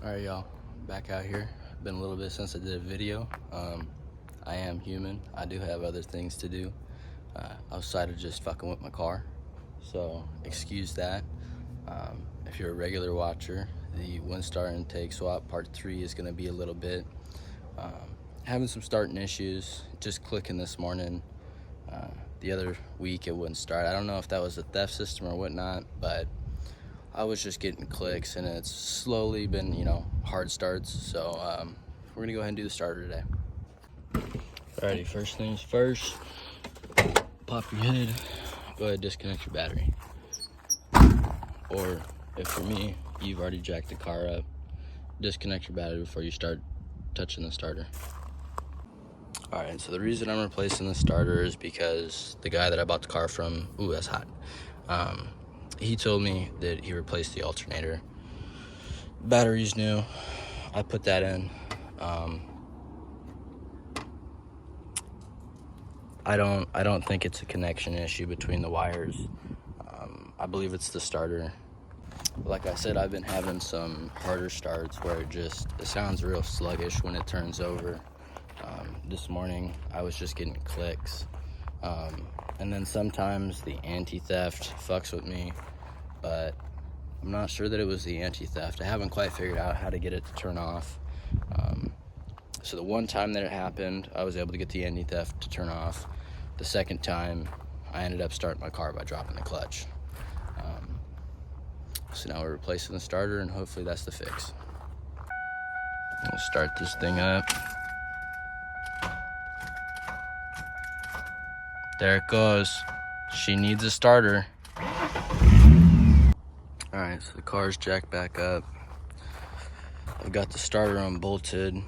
Alright y'all, back out here. Been a little bit since I did a video. I am human. I do have other things to do outside of just fucking with my car, so excuse that. If you're a regular watcher, the Windstar intake swap part 3 is going to be a little bit having some starting issues. Just clicking this morning. The other week it wouldn't start. I don't know if that was a theft system or whatnot, but I was just getting clicks, and it's slowly been, hard starts. So we're gonna go ahead and do the starter today. Alrighty, first things first, pop your head, go ahead and disconnect your battery. Or if for me, you've already jacked the car up, disconnect your battery before you start touching the starter. Alright, so the reason I'm replacing the starter is because the guy that I bought the car from, ooh, that's hot. He told me that he replaced the alternator. Battery's new. I put that in. I don't think it's a connection issue between the wires. I believe it's the starter. Like I said, I've been having some harder starts where it sounds real sluggish when it turns over. This morning I was just getting clicks. And then sometimes the anti-theft fucks with me, but I'm not sure that it was the anti-theft. I haven't quite figured out how to get it to turn off. So the one time that it happened, I was able to get the anti-theft to turn off. The second time, I ended up starting my car by dropping the clutch. So now we're replacing the starter, and hopefully that's the fix. We'll start this thing up. There it goes. She needs a starter. Alright, so the car's jacked back up. I've got the starter unbolted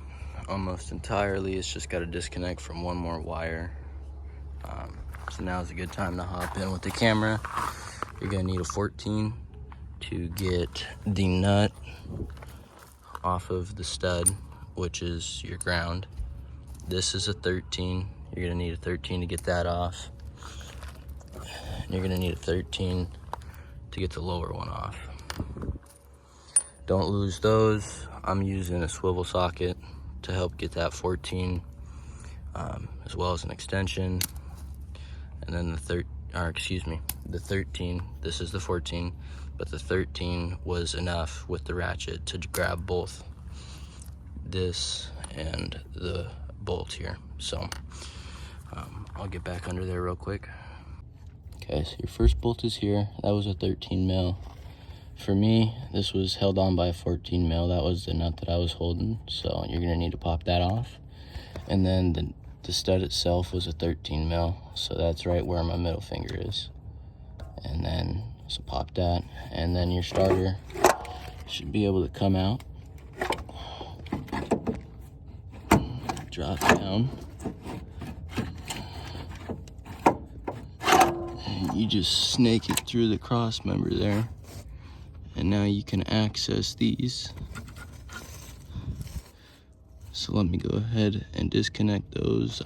almost entirely. It's just got to disconnect from one more wire. So now is a good time to hop in with the camera. You're going to need a 14 to get the nut off of the stud, which is your ground. This is a 13. You're going to need a 13 to get that off. And you're going to need a 13 to get the lower one off. Don't lose those. I'm using a swivel socket to help get that 14, as well as an extension. And then the 13, this is the 14, but the 13 was enough with the ratchet to grab both this and the bolt here. So I'll get back under there real quick. Okay, so your first bolt is here. That was a 13 mil. For me, this was held on by a 14 mil. That was the nut that I was holding. So you're gonna need to pop that off. And then the stud itself was a 13 mil. So that's right where my middle finger is. And then, so pop that. And then your starter should be able to come out. Drop down. And you just snake it through the cross member there. And now you can access these. So let me go ahead and disconnect those.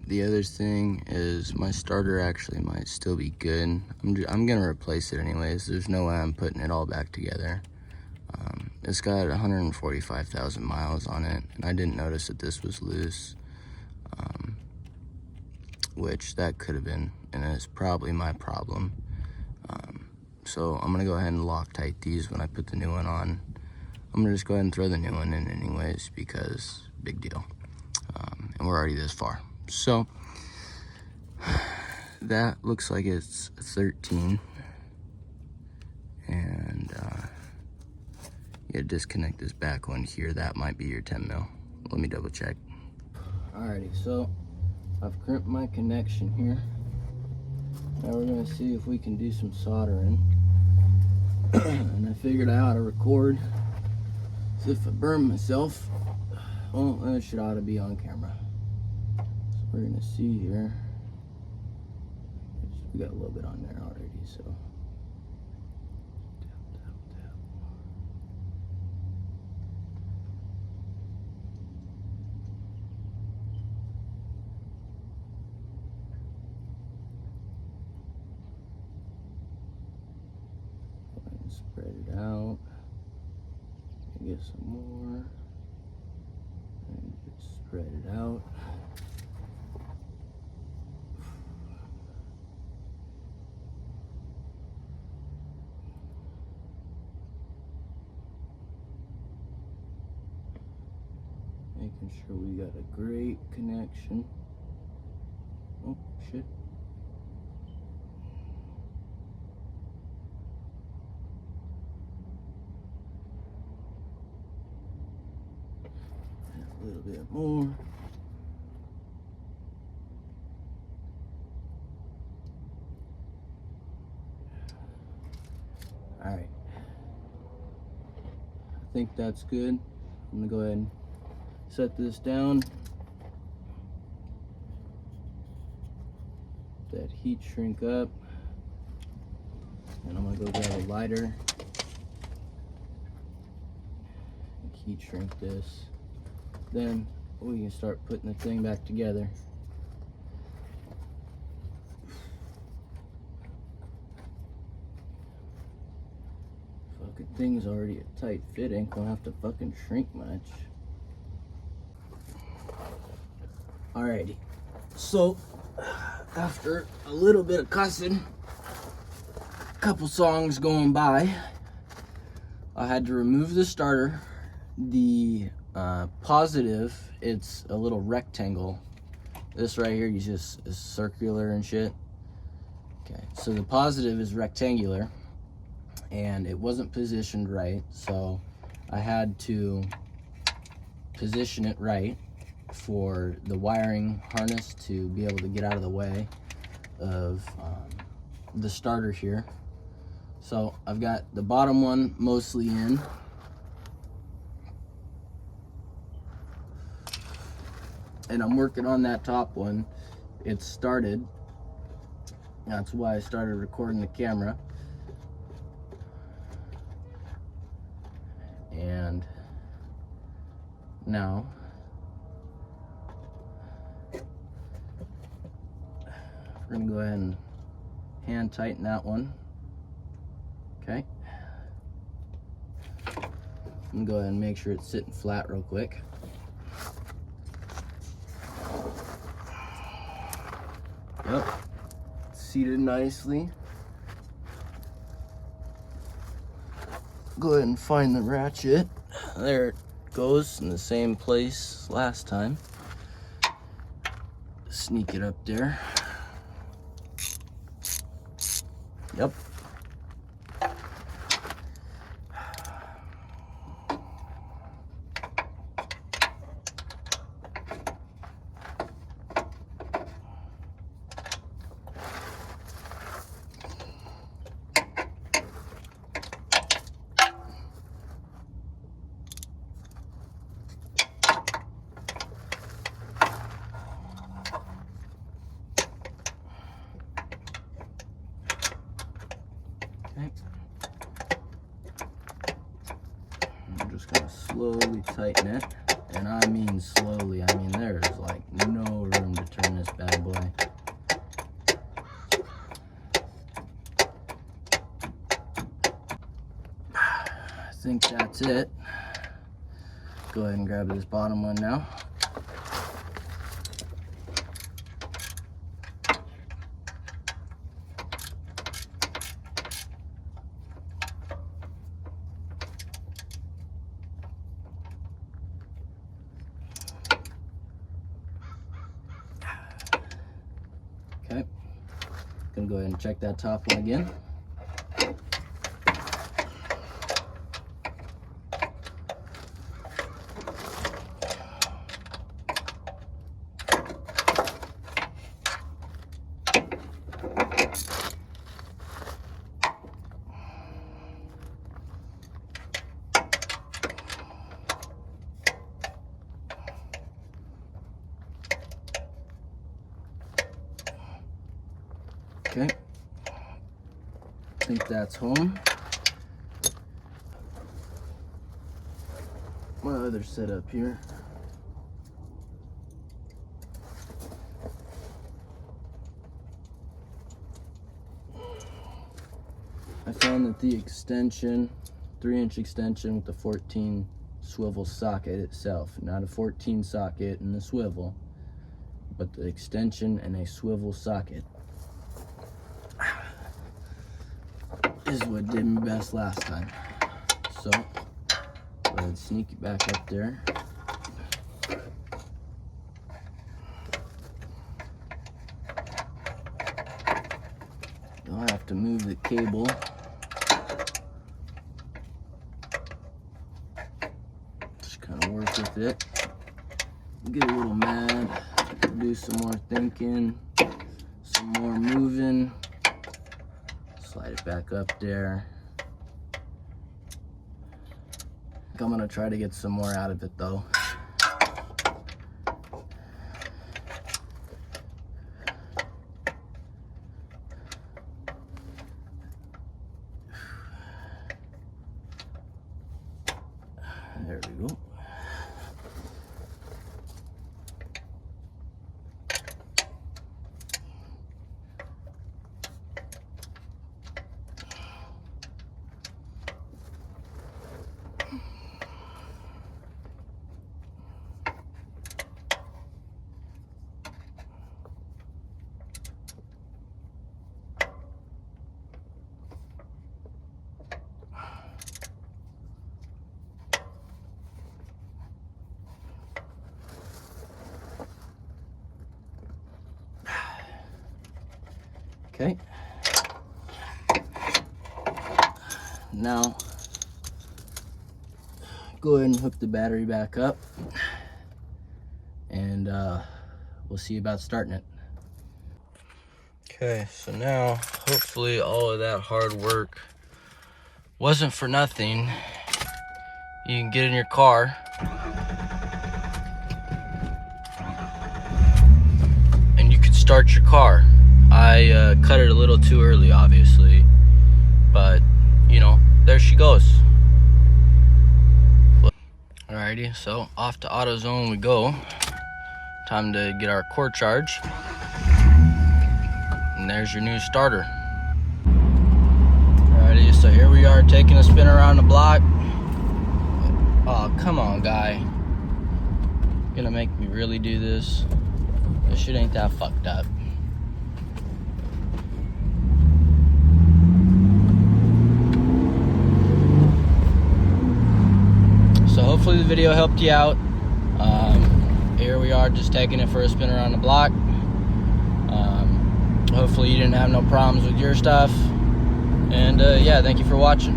The other thing is my starter actually might still be good. I'm gonna replace it anyways. There's no way I'm putting it all back together. It's got 145,000 miles on it, and I didn't notice that this was loose, which that could have been, and it's probably my problem. So I'm gonna go ahead and Loctite these when I put the new one on. I'm gonna just go ahead and throw the new one in anyways, because big deal. And we're already this far. So that looks like it's 13. And you gotta disconnect this back one here. That might be your 10 mil. Let me double check. Alrighty, so I've crimped my connection here. Now we're gonna see if we can do some soldering. And I figured out how to record. So if I burn myself, well, that should ought to be on camera. So we're gonna see here. We got a little bit on there already, so. Spread it out. get some more and just spread it out. Making sure we got a great connection. Oh, shit. And a little bit more. All right. I think that's good. I'm gonna go ahead and set this down. That heat shrink up. And I'm gonna go grab a lighter and heat shrink this. Then we can start putting the thing back together. Fucking thing's already a tight fit, ain't gonna have to fucking shrink much. Alrighty, so after a little bit of cussing, a couple songs going by, I had to remove the starter. The positive, it's a little rectangle. This right here is circular and shit. Okay, so the positive is rectangular and it wasn't positioned right, so I had to position it right for the wiring harness to be able to get out of the way of the starter here. So I've got the bottom one mostly in. And I'm working on that top one. It's started. That's why I started recording the camera. And now we're gonna go ahead and hand tighten that one. Okay. I'm gonna go ahead and make sure it's sitting flat real quick. Yep, seated nicely. Go ahead and find the ratchet. There it goes, in the same place last time. Sneak it up there. Yep. Okay. I'm just gonna slowly tighten it, and I mean slowly. I mean there's like no room to turn this bad boy. I think that's it. Go ahead and grab this bottom one now. Okay, gonna go ahead and check that top one again. Okay, I think that's home. My other setup here. I found that the extension, 3-inch extension with the 14 swivel socket itself, not a 14 socket in the swivel, but the extension and a swivel socket is what did me best last time. So go ahead and sneak it back up there. Don't have to move the cable. Just kind of work with it. Get a little mad, do some more thinking, some more moving. Slide it back up there. I'm gonna try to get some more out of it though. There we go. Okay. Now, go ahead and hook the battery back up, and we'll see about starting it. Okay, so now, hopefully all of that hard work wasn't for nothing. You can get in your car and you can start your car. I cut it a little too early, obviously, but you know, there she goes. Alrighty, so off to AutoZone we go. Time to get our core charge. And there's your new starter. Alrighty, so here we are taking a spin around the block. Oh, come on, guy. You're gonna make me really do this? This shit ain't that fucked up. So hopefully the video helped you out. Here we are just taking it for a spin around the block. Hopefully you didn't have no problems with your stuff. And yeah, thank you for watching.